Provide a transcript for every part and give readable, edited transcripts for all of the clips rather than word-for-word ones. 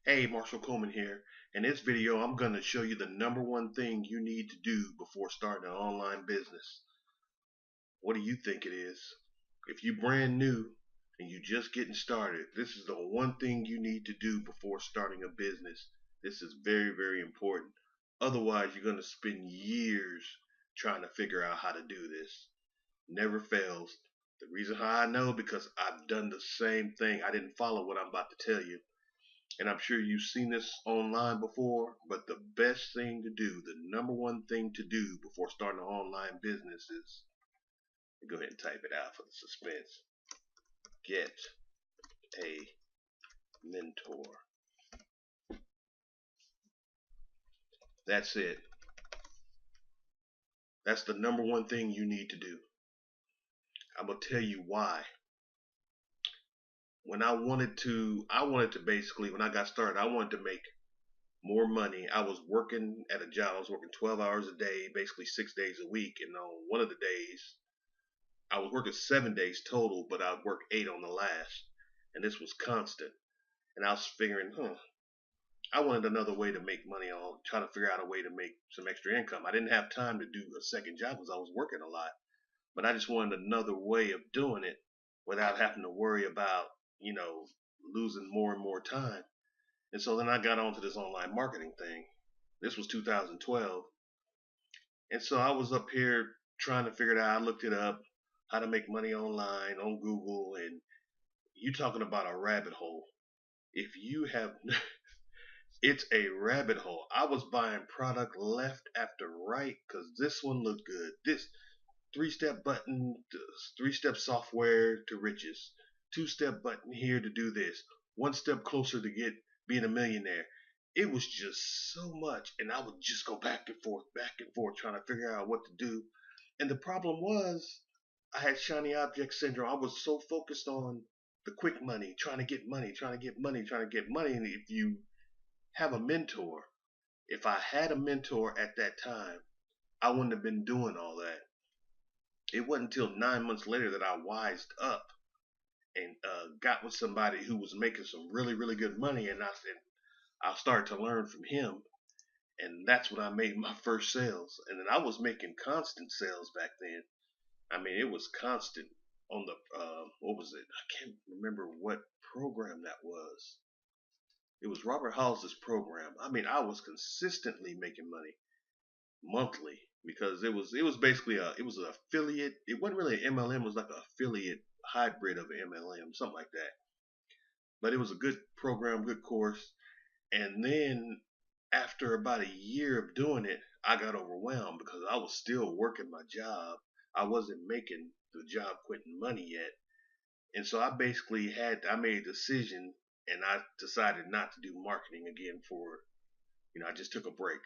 Hey, Marshall Coleman here. In this video, I'm going to show you the number one thing you need to do before starting an online business. What do you think it is? If you're brand new and you're just getting started, this is the one thing you need to do before starting a business. This is very, very important. Otherwise, you're going to spend years trying to figure out how to do this. Never fails. The reason how I know because I've done the same thing. I didn't follow what I'm about to tell you, and I'm sure you've seen this online before, but the best thing to do, the number one thing to do before starting an online business is, go ahead and type it out for the suspense, get a mentor. That's it. That's the number one thing you need to do. I'm going to tell you why. I wanted to basically, when I got started, I wanted to make more money. I was working at a job. I was working 12 hours a day, basically 6 days a week. And on one of the days, I was working 7 days total, but I'd work 8 on the last, and this was constant. And I was figuring, I wanted another way to make money. On try to figure out a way to make some extra income. I didn't have time to do a second job because I was working a lot, but I just wanted another way of doing it without having to worry about, losing more and more time. And so then I got onto this online marketing thing. This was 2012, and so I was up here trying to figure it out. I looked it up, how to make money online on Google, and you talking about a rabbit hole. If you have, it's a rabbit hole. I was buying product left after right because this one looked good. This three-step button, three-step software to riches, two-step button here to do this, one step closer to get being a millionaire. It was just so much, and I would just go back and forth, trying to figure out what to do. And the problem was, I had shiny object syndrome. I was so focused on the quick money, trying to get money, trying to get money, trying to get money. And if you have a mentor, if I had a mentor at that time, I wouldn't have been doing all that. It wasn't until 9 months later that I wised up and got with somebody who was making some really, really good money. And I started to learn from him. And that's when I made my first sales. And then I was making constant sales back then. I mean, it was constant on the what was it? I can't remember what program that was. It was Robert Hall's program. I mean, I was consistently making money monthly because it was basically it was an affiliate. It wasn't really an MLM. It was like an affiliate hybrid of an MLM, something like that. But it was a good program, good course. And then after about a year of doing it, I got overwhelmed because I was still working my job. I wasn't making the job quitting money yet. And so I made a decision and I decided not to do marketing again I just took a break.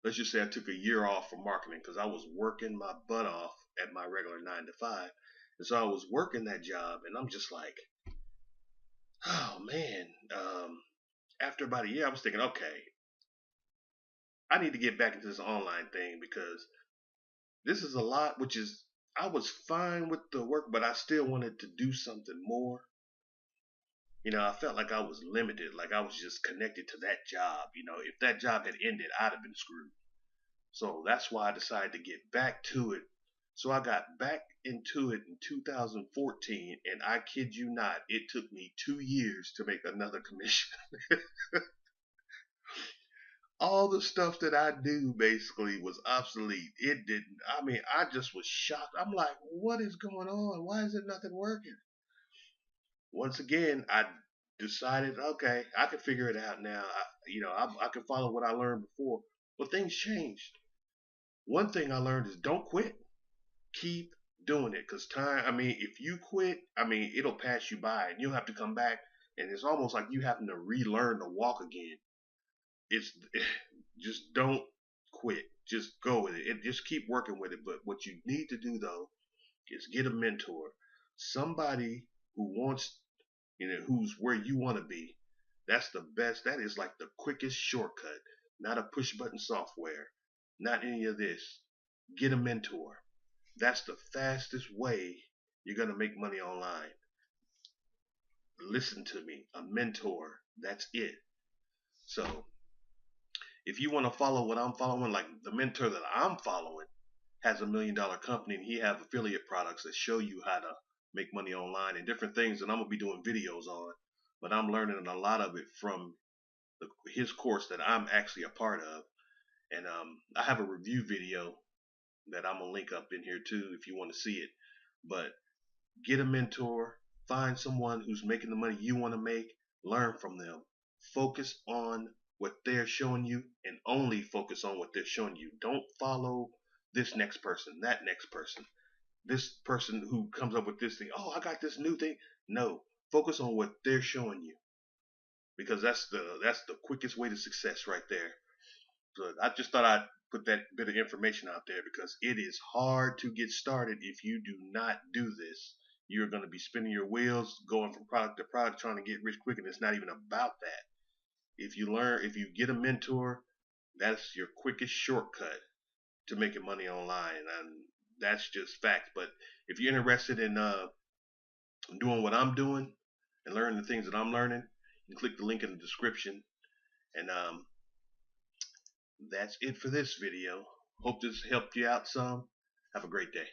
Let's just say I took a year off from marketing because I was working my butt off at my regular 9 to 5. And so I was working that job and I'm just like, oh man. After about a year, I was thinking, okay, I need to get back into this online thing because this is a lot, which is, I was fine with the work, but I still wanted to do something more. I felt like I was limited, like I was just connected to that job. If that job had ended, I'd have been screwed. So that's why I decided to get back to it. So I got back into it in 2014, and I kid you not, it took me 2 years to make another commission. All the stuff that I do basically was obsolete. It didn't, I mean, I just was shocked. I'm like, what is going on? Why is it nothing working? Once again, I decided, okay, I can figure it out now. I can follow what I learned before. But things changed. One thing I learned is don't quit. Keep doing it. Because time, I mean, if you quit, I mean, it'll pass you by and you'll have to come back. And it's almost like you having to relearn to walk again. It's just don't quit. Just go with it. Just keep working with it. But what you need to do, though, is get a mentor. Somebody who wants who's where you want to be. That's the best. That is like the quickest shortcut. Not a push button software. Not any of this. Get a mentor. That's the fastest way you're going to make money online. Listen to me. A mentor. That's it. So if you want to follow what I'm following, like the mentor that I'm following has $1 million company and he have affiliate products that show you how to make money online and different things that I'm gonna be doing videos on. But I'm learning a lot of it from his course that I'm actually a part of. And I have a review video that I'm gonna link up in here too if you want to see it. But get a mentor, find someone who's making the money you want to make, learn from them. Focus on what they're showing you and only focus on what they're showing you. Don't follow this next person, that next person, this person who comes up with this thing. Oh, I got this new thing. No, focus on what they're showing you because that's the quickest way to success right there. So I just thought I'd put that bit of information out there because it is hard to get started if you do not do this. You're going to be spinning your wheels, going from product to product, trying to get rich quick, and it's not even about that. If you get a mentor, that's your quickest shortcut to making money online, and that's just fact. But if you're interested in doing what I'm doing and learning the things that I'm learning, you can click the link in the description. And that's it for this video. Hope this helped you out some. Have a great day.